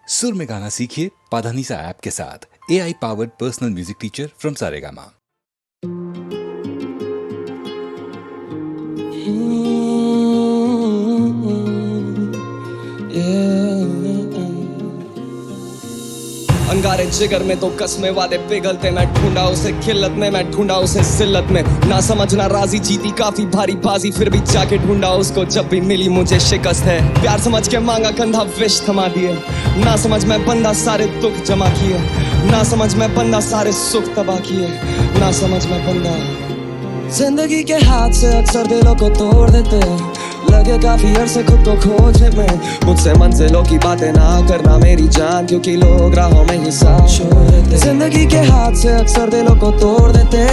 सुर में गाना सीखिए पाधानीसा ऐप के साथ। AI powered personal music teacher from Saregama. अंगारे जिगर में तो कसमे वादे पिघलते, मैं ढूंढा उसे खिल्लत में, मैं ढूंढा उसे जिल्लत में। ना समझना राजी जीती काफी भारी बाजी, फिर भी जाके ढूंढा उसको जब भी मिली मुझे शिकस्त है। प्यार समझ के मांगा कंधा विष थमा दिए, ना समझ मैं बंदा सारे दुख जमा किए, ना समझ मैं बंदा सारे सुख तबाह किए, ना समझ मैं बंदा। जिंदगी के हाथ से अक्सर दिलों को तोड़ देते, लगे काफी अरसे खुद को खोजने में। मुझसे मंजिलों की बातें ना करना मेरी जान, क्योंकि लोग राहों में ही साथ छोड़ देते। जिंदगी के हाथ से अक्सर दिलों को तोड़ देते,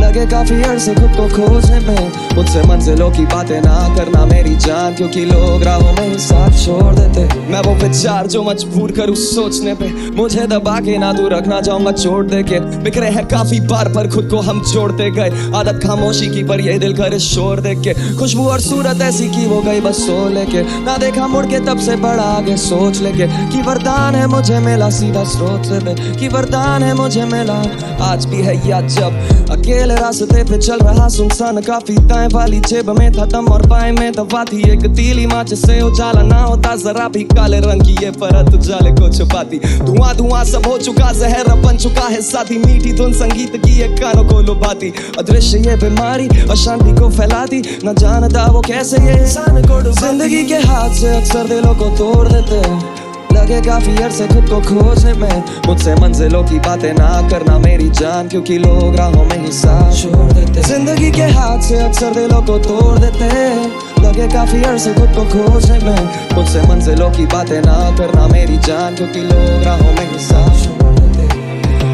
लगे काफी अरसे खुद को खोजने में। मुझसे मंजिलों की बातें ना करना मेरी जान, क्योंकि लोग राहों में ही साथ छोड़ देते। मैं वो विचार जो मजबूर करूँ सोचने पे, मुझे दबा के ना तू रखना चाहूंगा छोड़ दे के। बिखरे हैं काफी बार पर खुद को हम जोड़ते गए, आदत खामोशी की पर ये दिल करे शोर देख के। खुशबू और सूरत ऐसी की वो गई बस सो लेके, ना देखा मुड़ के तब से बड़ा आगे सोच लेके। कि वरदान है मुझे मिला सीधा स्रोत से पे, कि वरदान है मुझे मिला आज भी है या जब अकेले रास्ते पे चल रहा सुनसान। काफी दाएं वाली जेब में था दम और बाएं में दवा थी एक तीली माच से उजाला ना होता जरा भी। काले रंग की ये परत उजाले को छुपाती, धुआं धुआं सब हो चुका, जहर बन चुका है साथी। मीठी धुन संगीत की एक कानों को लुभाती, अदृश्य ये बीमारी अशांति को फैलाती। न जानता वो कैसे ये इंसान को डुबाती। जिंदगी के हाथ से अक्सर दिलों को तोड़ देते, लगे काफी अरसे खुद को खोजने में। मुझसे मंजिलों की बातें ना करना मेरी जान, क्योंकि लोग राहों में ही साथ छोड़ देते। जिंदगी के हाथ से अक्सर दिलों को तोड़ देते, लगे काफी अरसे खुद को खोजने में। मुझसे मंजिलों की बातें ना करना मेरी जान, क्योंकि लोग राहों में ही साथ छोड़ देते।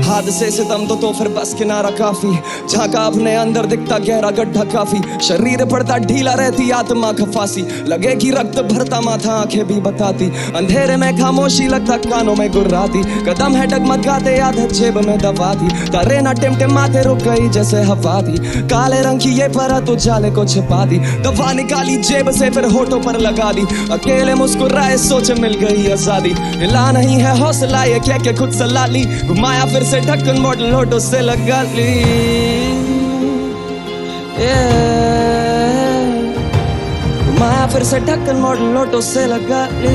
हादसे से दम तो फिर बस किनारा काफी, झांका अपने अंदर दिखता गहरा गड्ढा काफी। शरीर पड़ता ढीला रहती आत्मा खफासी, लगे कि रक्त भरता माथा आंखें भी बताती। अंधेरे में खामोशी लगता कानों में गुर्राती, कदम है डगमगाते आदत जेब में दबाती। तारे ना टिमटिमाते रुक गई जैसे हवा थी, काले रंग की ये परत उजाले को छिपा दी। दवा निकाली जेब से फिर होठों पर लगा दी, अकेले मुस्कुराए सोचे मिल गई आजादी। हिला नहीं है हौसला ये कह के खुद सला ली, घुमाया फिर से ढक्कन मॉडल होठों से लगा ली। घुमाया फिर से ढक्कन मॉडल होठों से लगा ली।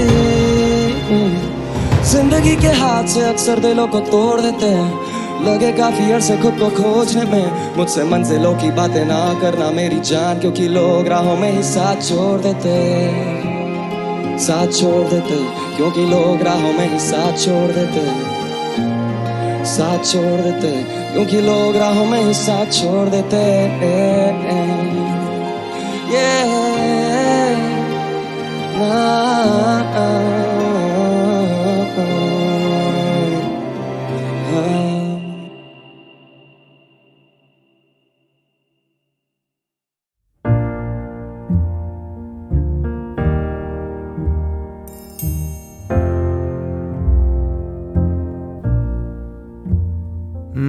जिंदगी के हाथ से अक्सर दिलों को तोड़ देते हैं, लगे काफी अरसे खुद को खोजने में। मुझसे मंजिलों की बातें ना करना मेरी जान, क्योंकि लोग राहों में ही साथ छोड़ देते, साथ छोड़ देते। क्योंकि लोग राहों में ही साथ छोड़ देते, साथ छोड़ देते। क्योंकि लोग राहों में ही साथ छोड़ देते।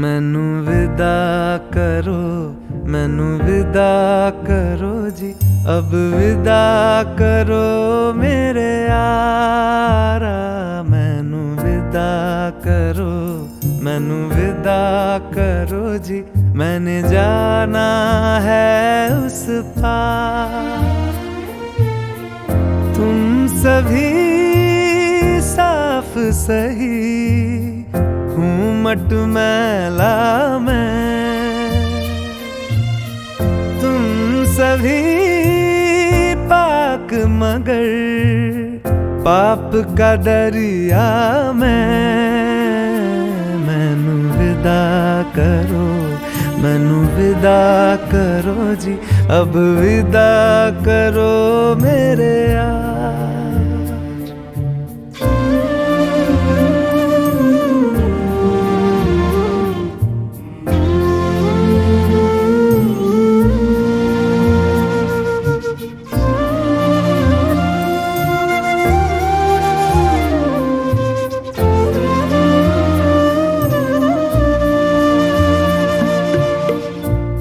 मैनू विदा करो, मैनू विदा करो जी, अब विदा करो मेरे यारा। मैनू विदा करो, मैनू विदा करो जी, मैंने जाना है उस पार। तुम सभी साफ सही हूँ मट मैला मैं, तुम सभी पाक मगर पाप का दरिया मैं। मैनू विदा करो, मैनू विदा करो जी, अब विदा करो मेरे यार।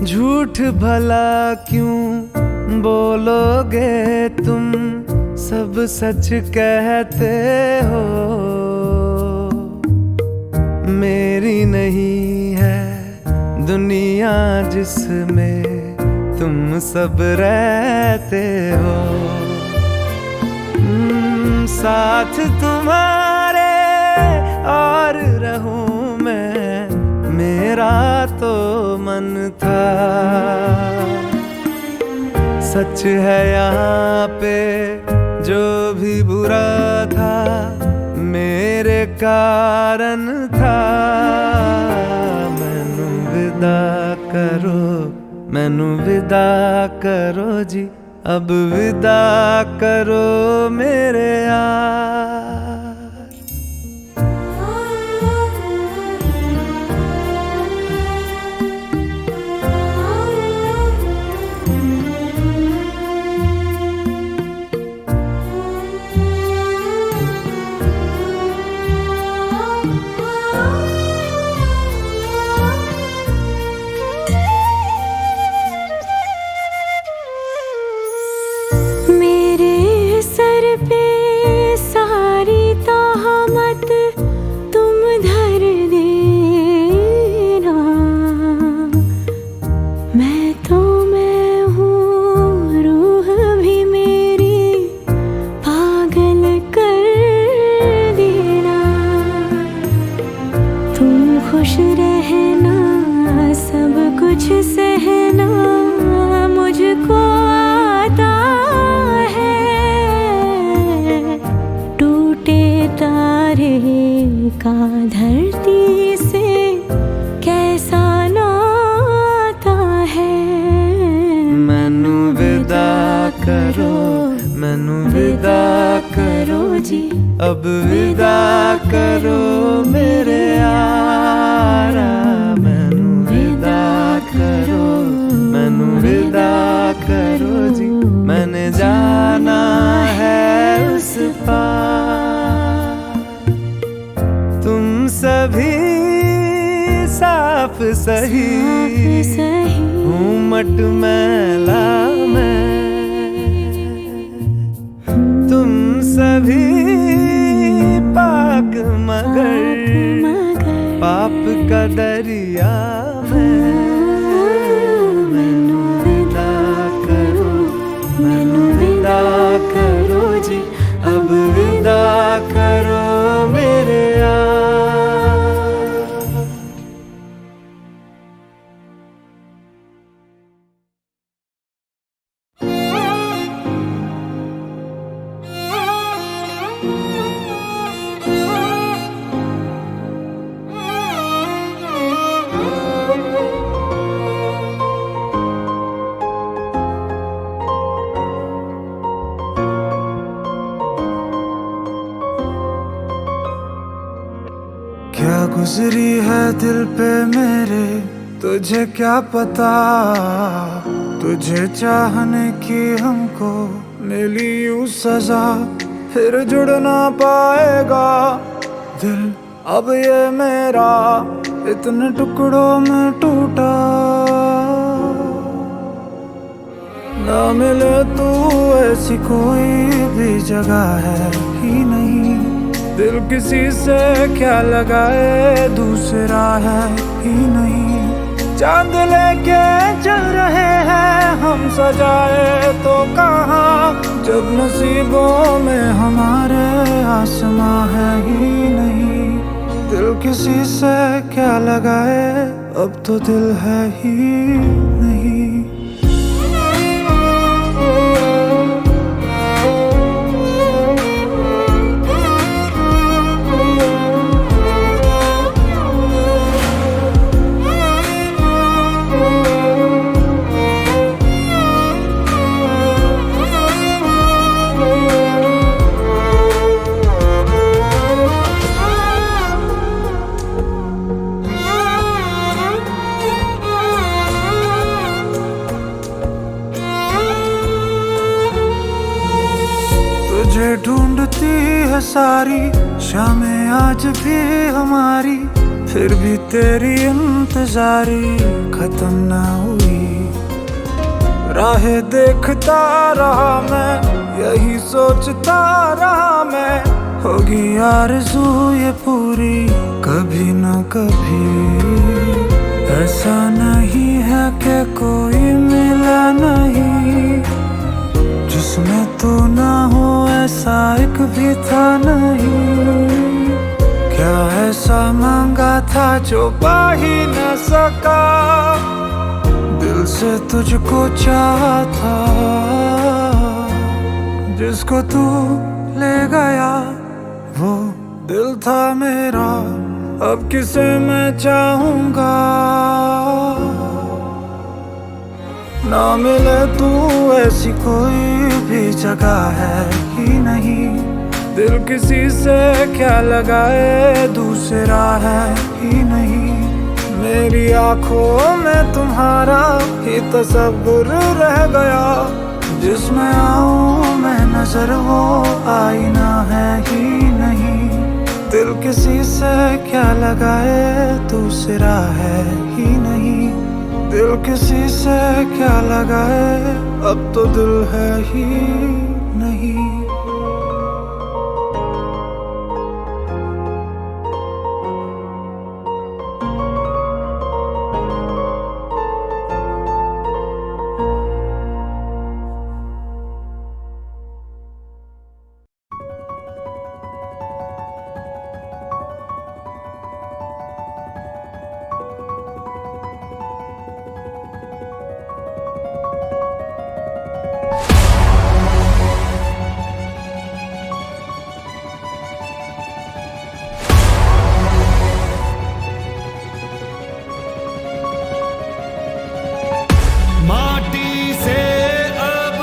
झूठ भला क्यों बोलोगे तुम, सब सच कहते हो। जिसमें तुम सब रहते हो। साथ तुम्हारे और रहूं मैं, मेरा तो मन था। सच है यहाँ पे जो भी बुरा था मेरे कारण था। मैनू विदा करो, मैनू विदा करो जी, अब विदा करो मेरे यार। खुश रहना, सब कुछ सहना मुझको आता है। टूटे तारे का धरती से कैसा नाता है। मैनू विदा करो, मैनू विदा करो जी, अब विदा करो मेरे यारा। मैनू विदा करो, मैनू विदा करो जी, मैंने जाना है उस पार। तुम सभी साफ सही हूँ, मट मैला मैं। तुम सभी पाक मगर पाप का दरिया में। मैनू विदा करो, मैनू विदा करो जी, अब विदा करो मेरे यार। क्या गुजरी है दिल पे मेरे, तुझे क्या पता। तुझे चाहने की हमको मिली यूं सजा, फिर जुड़ ना पाएगा दिल अब ये मेरा, इतने टुकड़ों में टूटा। ना मिले तू ऐसी कोई भी जगह है ही नहीं। दिल किसी से क्या लगाए दूसरा है ही नहीं। चांद लेके चल रहे हैं हम सजाए तो कहाँ, जब नसीबों में हमारे आसमां है ही नहीं। दिल किसी से क्या लगाए, अब तो दिल है ही नहीं। तुझे ढूंढती है सारी शामें आज भी हमारी, फिर भी तेरी इंतजारी खत्म ना हुई। राहें देखता रहा मैं, यही सोचता रहा मैं, होगी आरज़ू ये पूरी कभी ना कभी। ऐसा नहीं है कि कोई मिला नहीं जिसमें तू ना हो, ऐसा एक भी था नहीं। क्या ऐसा मांगा था जो पा ही न सका, दिल से तुझको चाहा था, जिसको तू ले गया वो दिल था मेरा, अब किसे मैं चाहूंगा। ना मिले तू ऐसी कोई भी जगह है ही नहीं, दिल किसी से क्या लगाए दूसरा है ही नहीं। मेरी आंखों में तुम्हारा ही तस्वीर रह गया, जिसमें आऊं मैं नजर वो आईना है ही नहीं। दिल किसी से क्या लगाए दूसरा है ही नहीं, दिल किसी से क्या लगाए अब तो दिल है ही नहीं। माटी से अब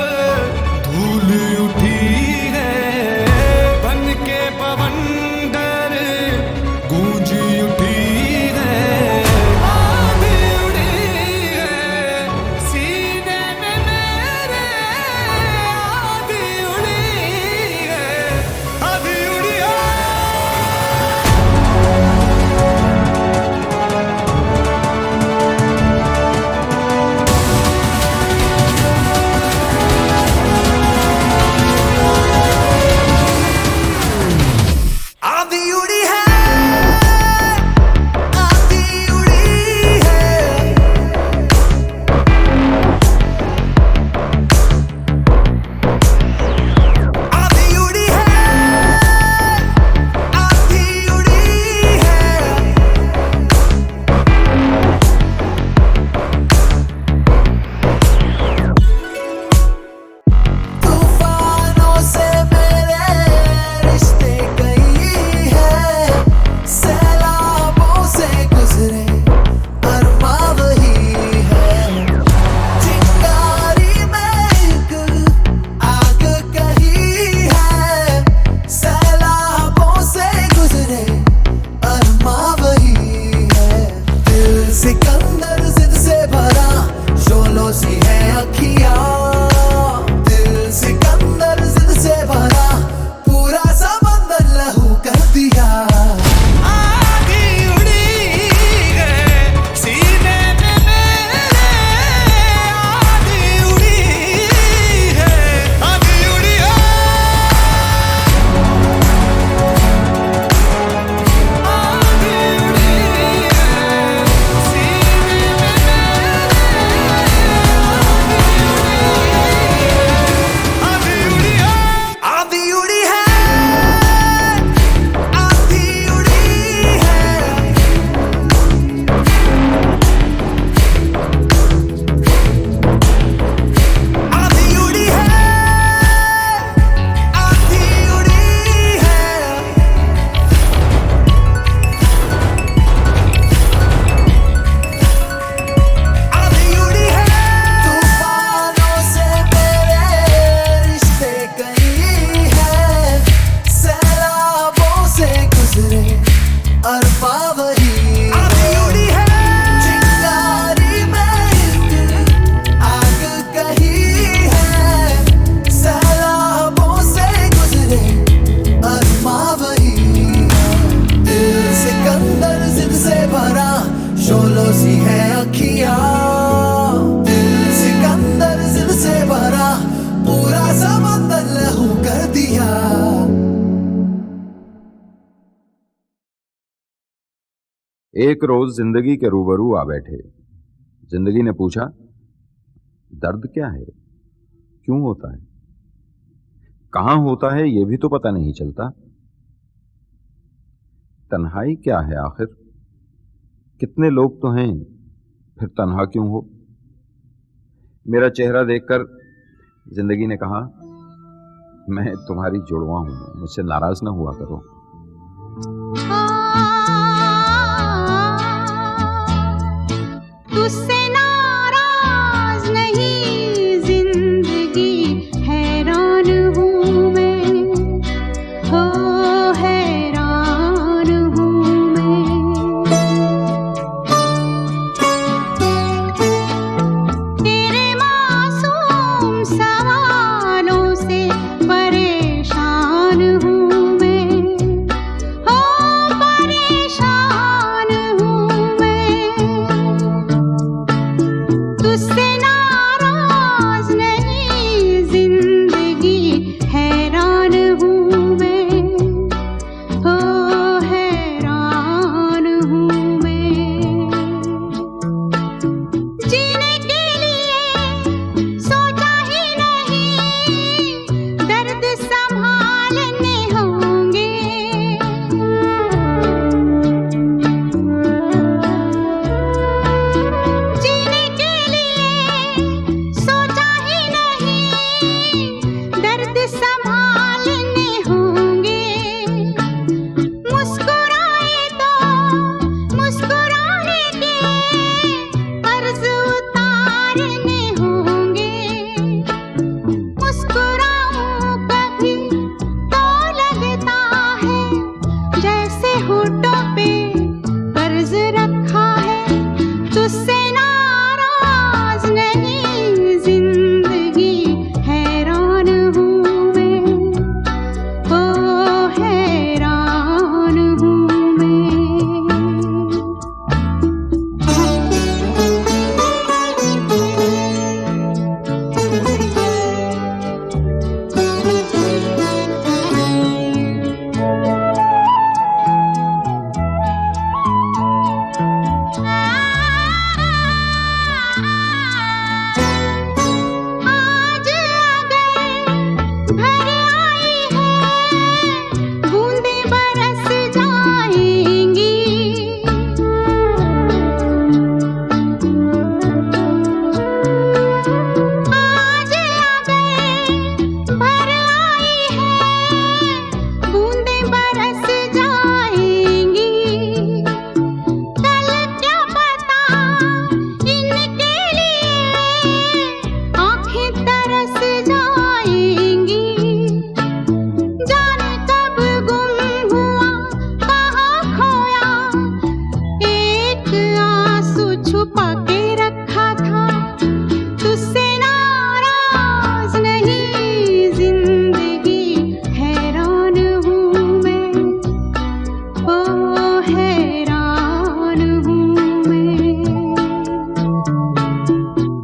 धूल उठी है, बन के बवंडर गूंज उठी है। आंधी उड़ी है सीने में मेरे, आंधी उड़ी है, आंधी उड़ी है। आंधी उड़ी है, आंधी उड़ी है, आंधी उड़ी है, आंधी उड़ी है। तूफानों से मेरे रिश्ते कई है, सैलाबों से गुजरे अरमां वही है। चिंगारी में एक आग कही है, सैलाबों से गुजरे अरमां वही है। दिल सिकंदर जिद से भरा, शोलों सी है अखियां। दिल सिकंदर जिद से भरा, पूरा समंदर लहू कर दिया। आंधी उड़ी है सीने में मेरे, आंधी उड़ी है, आंधी उड़ी है, आंधी उड़ी है सीने में आंधी उड़ी है, आंधी उड़ी है, आंधी उड़ी है। आंधी उड़ी है, आंधी उड़ी है। आंधी उड़ी है, तूफानों से मेरे रिश्ते कई है, सैलाबों से गुजरे अरमां वही है। आंधी उड़ी है, चिंगारी में एक आग कही है, सैलाबों से गुजरे अरमां वही है। दिल सिकंदर जिद से भरा, शोलों सी है अखियां। दिल सिकंदर जिद से भरा, पूरा समंदर लहू कर दिया। एक रोज जिंदगी के रूबरू आ बैठे। जिंदगी ने पूछा, दर्द क्या है, क्यों होता है, कहां होता है यह भी तो पता नहीं चलता। तन्हाई क्या है आखिर, कितने लोग तो हैं, फिर तन्हा क्यों हो। मेरा चेहरा देखकर जिंदगी ने कहा, मैं तुम्हारी जुड़वा हूं, मुझसे नाराज ना हुआ करो। तुझसे नाराज नहीं जिंदगी, हैरान हूँ मैं, हो हैरान हूँ मैं। तेरे मासूम सवालों से परेशान हूँ मैं, हो परेशान हूँ मैं। तुझसे नाराज नहीं जिंदगी, हैरान हूँ मैं, हो हैरान हूँ मैं। जीने के लिए सोचा ही नहीं, दर्द संभालने होंगे। जीने के लिए सोचा ही नहीं, दर्द संभालने होंगे। मुस्कुराए तो मुस्कुराने के कर्ज उतारने होंगे। मुस्कुराऊं कभी तो लगता है जैसे होठों पे कर्ज रखा है। तुझसे नाराज नहीं जिंदगी, हैरान हूँ मैं, ओ हैरान हूँ मैं। आज अगर भर आई है, बूंदें बरस जाएंगी। आज अगर भर आई है, बूंदें बरस जाएंगी। कल क्या पता इनके लिए आंखें तरस जाएंगी। जाने कब गुम हुआ, कहाँ खोया, एक आंसू छुपा के रखा था। तुझसे नाराज नहीं जिंदगी, हैरान हूँ मैं, ओ हैरान हूँ मैं।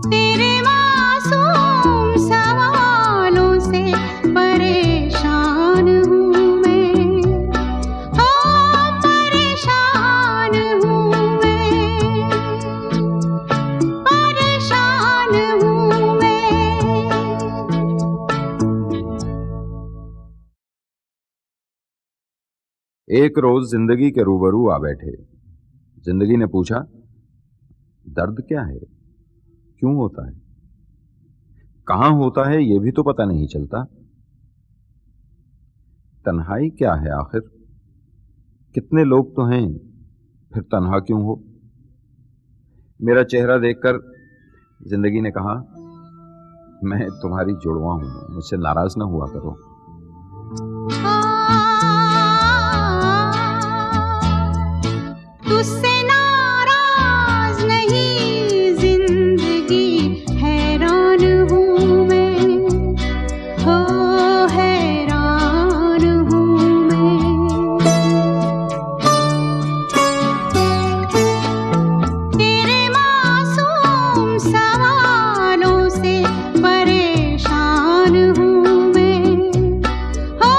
तेरे मासूम सवालों से परेशान हूँ मैं, हो परेशान हूँ मैं, परेशान हूँ मैं। एक रोज जिंदगी के रूबरू आ बैठे। जिंदगी ने पूछा, दर्द क्या है, क्यों होता है, कहां होता है यह भी तो पता नहीं चलता। तन्हाई क्या है आखिर, कितने लोग तो हैं, फिर तन्हा क्यों हो। मेरा चेहरा देखकर जिंदगी ने कहा, मैं तुम्हारी जुड़वा हूं, मुझसे नाराज ना हुआ करो। तुझसे नाराज नहीं जिंदगी, हैरान हूँ मैं, हो हैरान हूँ मैं। तेरे मासूम सवालों से परेशान हूँ मैं, हो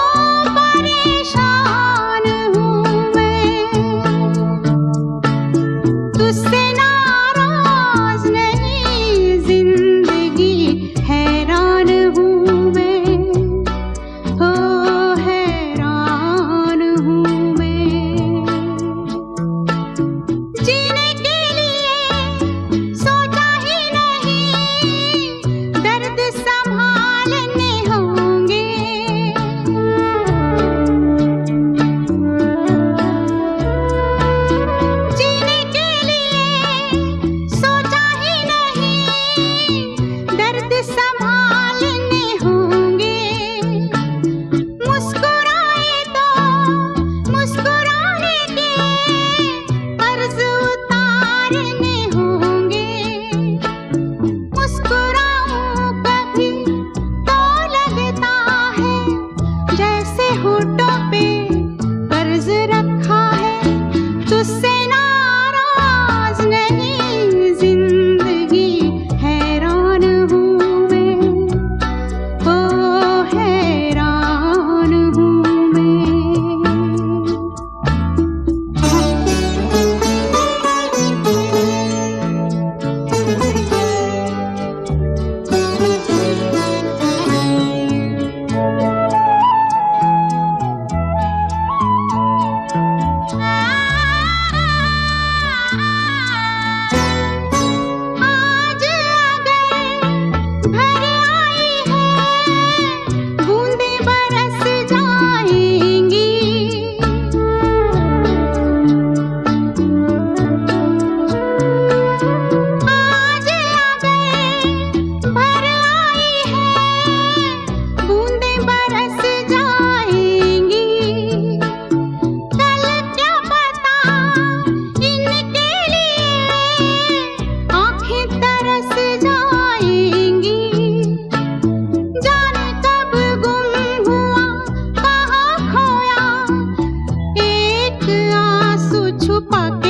पाके